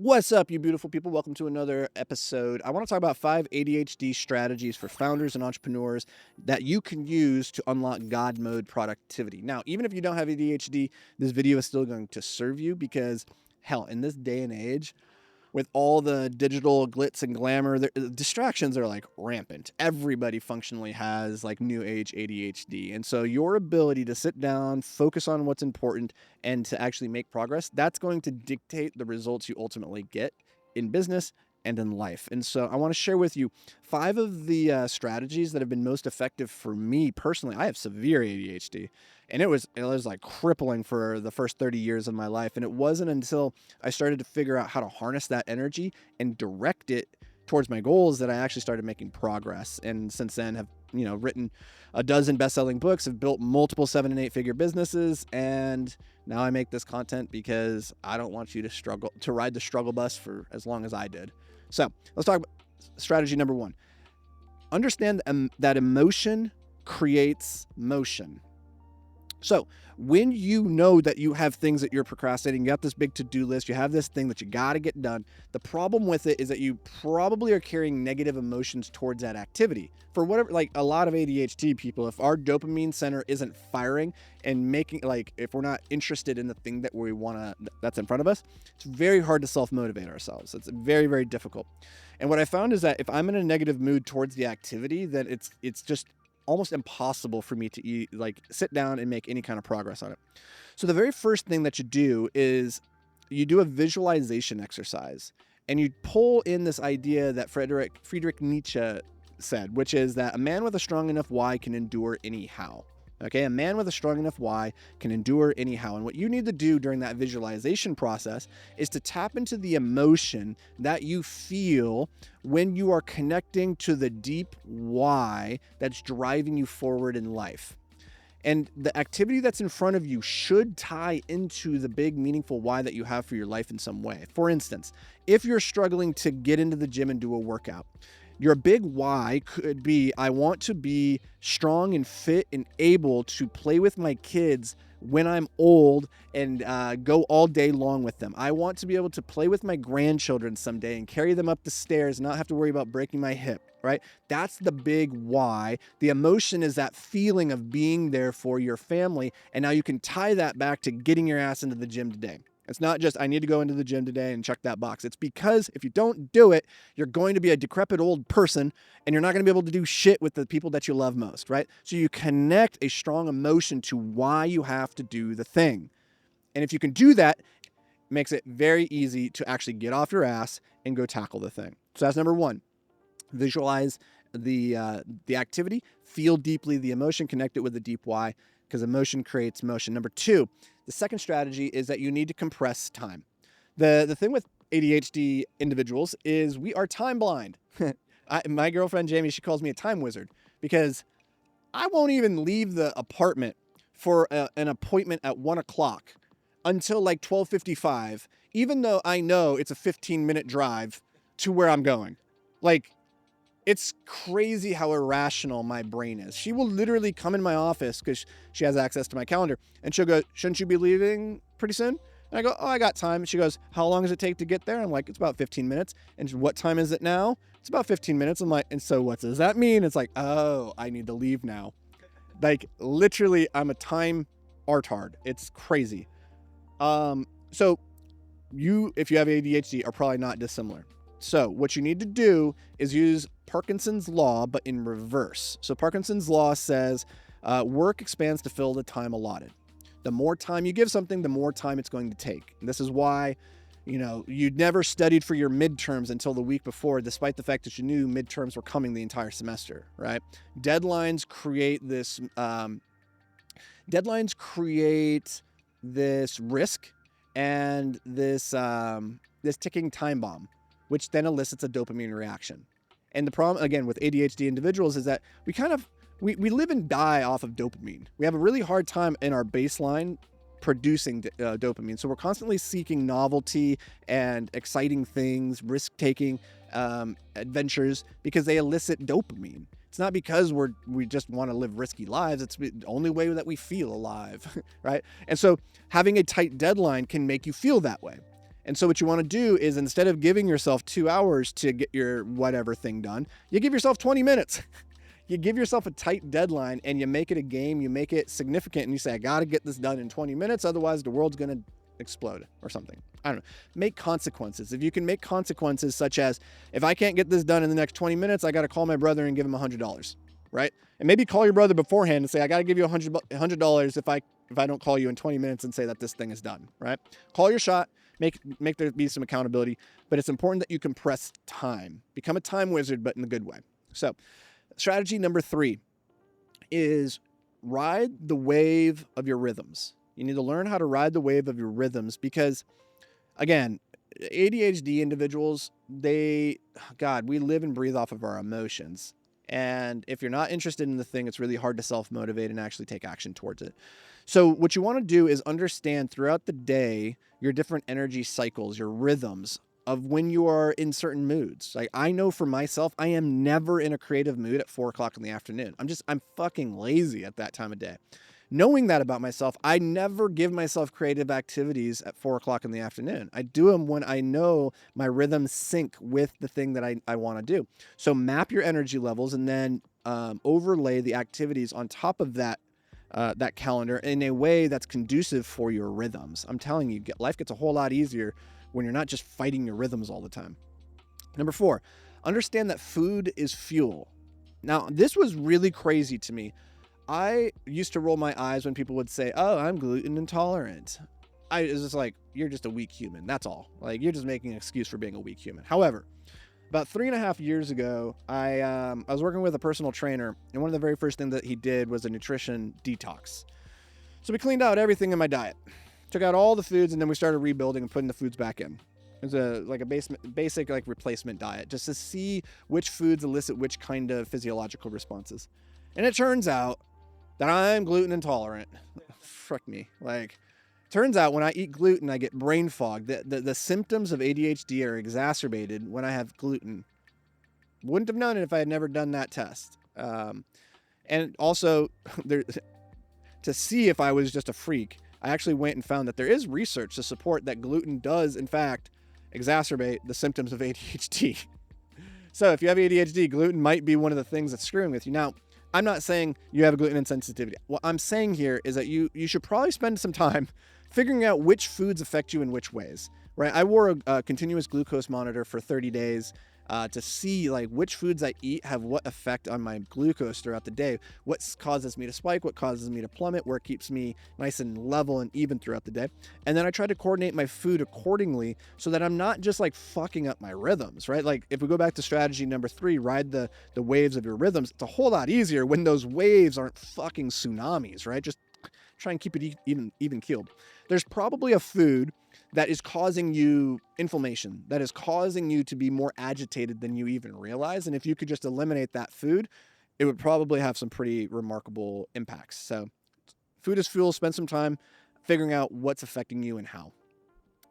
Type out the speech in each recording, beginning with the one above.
What's up, you beautiful people? Welcome to another episode. I want to talk about 5 ADHD strategies for founders and entrepreneurs that you can use to unlock God mode productivity. Now, even if you don't have ADHD, this video is still going to serve you because, hell, in this day and age, with all the digital glitz and glamour, distractions are like rampant. Everybody functionally has like new age ADHD. And so your ability to sit down, focus on what's important, and to actually make progress, that's going to dictate the results you ultimately get in business and in life. And so I want to share with you 5 of the strategies that have been most effective for me personally. I have severe ADHD, and it was like crippling for the first 30 years of my life. And it wasn't until I started to figure out how to harness that energy and direct it towards my goals that I actually started making progress. And since then have, written a dozen best-selling books, have built multiple 7 and 8 figure businesses. And now I make this content because I don't want you to ride the struggle bus for as long as I did. So let's talk about strategy number 1. Understand that emotion creates motion. So when you know that you have things that you're procrastinating, you got this big to-do list, you have this thing that you got to get done, the problem with it is that you probably are carrying negative emotions towards that activity. For whatever, like a lot of ADHD people, if our dopamine center isn't firing and making, like, if we're not interested in the thing that we want to, that's in front of us, it's very hard to self-motivate ourselves. It's very, very difficult. And what I found is that if I'm in a negative mood towards the activity, then it's just almost impossible for me to sit down and make any kind of progress on it. So the very first thing that you do is you do a visualization exercise, and you pull in this idea that Friedrich Nietzsche said, which is that a man with a strong enough why can endure anyhow. Okay, a man with a strong enough why can endure anyhow. And what you need to do during that visualization process is to tap into the emotion that you feel when you are connecting to the deep why that's driving you forward in life. And the activity that's in front of you should tie into the big meaningful why that you have for your life in some way. For instance, if you're struggling to get into the gym and do a workout, your big why could be, I want to be strong and fit and able to play with my kids when I'm old and go all day long with them. I want to be able to play with my grandchildren someday and carry them up the stairs and not have to worry about breaking my hip, right? That's the big why. The emotion is that feeling of being there for your family. And now you can tie that back to getting your ass into the gym today. It's not just, I need to go into the gym today and check that box. It's because if you don't do it, you're going to be a decrepit old person and you're not going to be able to do shit with the people that you love most, right? So you connect a strong emotion to why you have to do the thing. And if you can do that, it makes it very easy to actually get off your ass and go tackle the thing. So that's number 1. Visualize the activity, feel deeply the emotion, connect it with the deep why, because emotion creates motion. Number 2, the second strategy is that you need to compress time. The thing with ADHD individuals is we are time blind. My girlfriend, Jamie, she calls me a time wizard because I won't even leave the apartment for an appointment at 1 o'clock until like 12:55, even though I know it's a 15-minute drive to where I'm going. Like, it's crazy how irrational my brain is. She will literally come in my office because she has access to my calendar, and she'll go, shouldn't you be leaving pretty soon? And I go, oh, I got time. And she goes, how long does it take to get there? I'm like, it's about 15 minutes. And what time is it now? It's about 15 minutes. I'm like, and so what does that mean? It's like, oh, I need to leave now. Like, literally, I'm a time artard. It's crazy. So you, if you have ADHD, are probably not dissimilar. So what you need to do is use Parkinson's law, but in reverse. So Parkinson's law says work expands to fill the time allotted. The more time you give something, the more time it's going to take. And this is why, you'd never studied for your midterms until the week before, despite the fact that you knew midterms were coming the entire semester, right? Deadlines create this risk and this ticking time bomb, which then elicits a dopamine reaction. And the problem, again, with ADHD individuals is that we live and die off of dopamine. We have a really hard time in our baseline producing dopamine. So we're constantly seeking novelty and exciting things, risk-taking adventures, because they elicit dopamine. It's not because we just want to live risky lives. It's the only way that we feel alive, right? And so having a tight deadline can make you feel that way. And so what you want to do is, instead of giving yourself 2 hours to get your whatever thing done, you give yourself 20 minutes. You give yourself a tight deadline and you make it a game, you make it significant, and you say, I got to get this done in 20 minutes. Otherwise the world's going to explode or something. I don't know. Make consequences. If you can make consequences such as, if I can't get this done in the next 20 minutes, I got to call my brother and give him $100, right? And maybe call your brother beforehand and say, I got to give you $100 if I don't call you in 20 minutes and say that this thing is done, right? Call your shot. Make there be some accountability, but it's important that you compress time. Become a time wizard, but in a good way. So strategy number 3 is ride the wave of your rhythms. You need to learn how to ride the wave of your rhythms because, again, ADHD individuals, we live and breathe off of our emotions. And if you're not interested in the thing, it's really hard to self-motivate and actually take action towards it. So what you want to do is understand throughout the day your different energy cycles, your rhythms of when you are in certain moods. Like, I know for myself, I am never in a creative mood at 4 o'clock in the afternoon. I'm fucking lazy at that time of day. Knowing that about myself, I never give myself creative activities at 4 o'clock in the afternoon. I do them when I know my rhythms sync with the thing that I want to do. So map your energy levels and then overlay the activities on top of that calendar in a way that's conducive for your rhythms. I'm telling you, life gets a whole lot easier when you're not just fighting your rhythms all the time. Number 4, understand that food is fuel. Now, this was really crazy to me. I used to roll my eyes when people would say, oh, I'm gluten intolerant. It was just like, you're just a weak human. That's all. Like, you're just making an excuse for being a weak human. However, about 3.5 years ago, I was working with a personal trainer, and one of the very first things that he did was a nutrition detox. So we cleaned out everything in my diet, took out all the foods, and then we started rebuilding and putting the foods back in. It was a basic replacement diet, just to see which foods elicit which kind of physiological responses. And it turns out that I'm gluten intolerant. Fuck me. Turns out when I eat gluten, I get brain fog. The symptoms of ADHD are exacerbated when I have gluten. Wouldn't have known it if I had never done that test. And also, to see if I was just a freak, I actually went and found that there is research to support that gluten does, in fact, exacerbate the symptoms of ADHD. So if you have ADHD, gluten might be one of the things that's screwing with you. Now, I'm not saying you have a gluten insensitivity. What I'm saying here is that you should probably spend some time figuring out which foods affect you in which ways, right? I wore a continuous glucose monitor for 30 days to see which foods I eat have what effect on my glucose throughout the day, what causes me to spike, what causes me to plummet, where it keeps me nice and level and even throughout the day. And then I try to coordinate my food accordingly so that I'm not just fucking up my rhythms, right? Like, if we go back to strategy number 3, ride the waves of your rhythms, it's a whole lot easier when those waves aren't fucking tsunamis, right? Just try and keep it even keeled. There's probably a food that is causing you inflammation, that is causing you to be more agitated than you even realize. And if you could just eliminate that food, it would probably have some pretty remarkable impacts. So food is fuel. Spend some time figuring out what's affecting you and how.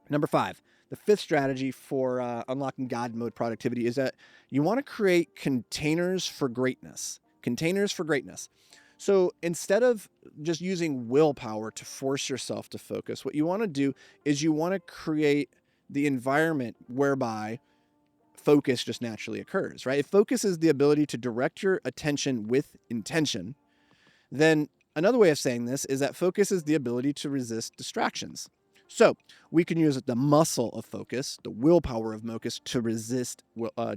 Number 5, the 5th strategy for unlocking God mode productivity is that you want to create containers for greatness. Containers for greatness. So instead of just using willpower to force yourself to focus, what you want to do is you want to create the environment whereby focus just naturally occurs, right? If focus is the ability to direct your attention with intention, then another way of saying this is that focus is the ability to resist distractions. So we can use the muscle of focus, the willpower of focus, to resist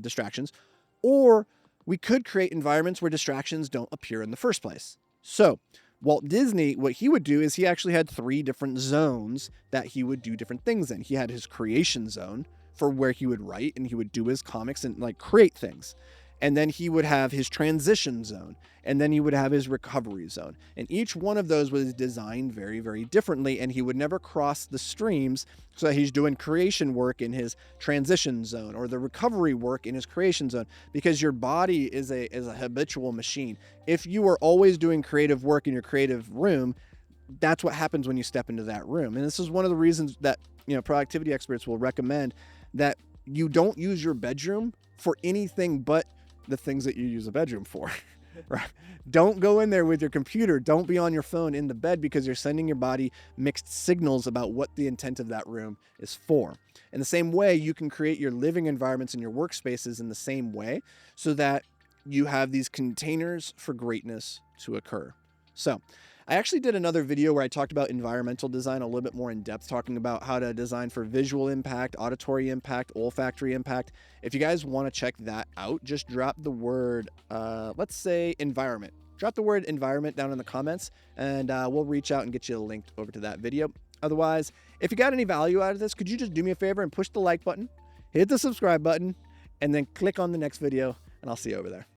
distractions, or we could create environments where distractions don't appear in the first place. So Walt Disney, what he would do is he actually had 3 different zones that he would do different things in. He had his creation zone for where he would write and he would do his comics and create things. And then he would have his transition zone, and then he would have his recovery zone. And each one of those was designed very, very differently, and he would never cross the streams. So he's doing creation work in his transition zone or the recovery work in his creation zone, because your body is a habitual machine. If you are always doing creative work in your creative room, that's what happens when you step into that room. And this is one of the reasons that, productivity experts will recommend that you don't use your bedroom for anything but the things that you use a bedroom for. Right? Don't go in there with your computer. Don't be on your phone in the bed, because you're sending your body mixed signals about what the intent of that room is for. In the same way, you can create your living environments and your workspaces in the same way, so that you have these containers for greatness to occur. So I actually did another video where I talked about environmental design a little bit more in depth, talking about how to design for visual impact, auditory impact, olfactory impact. If you guys want to check that out, just drop the word, let's say environment. Drop the word environment down in the comments, and we'll reach out and get you a link over to that video. Otherwise, if you got any value out of this, could you just do me a favor and push the like button, hit the subscribe button, and then click on the next video, and I'll see you over there.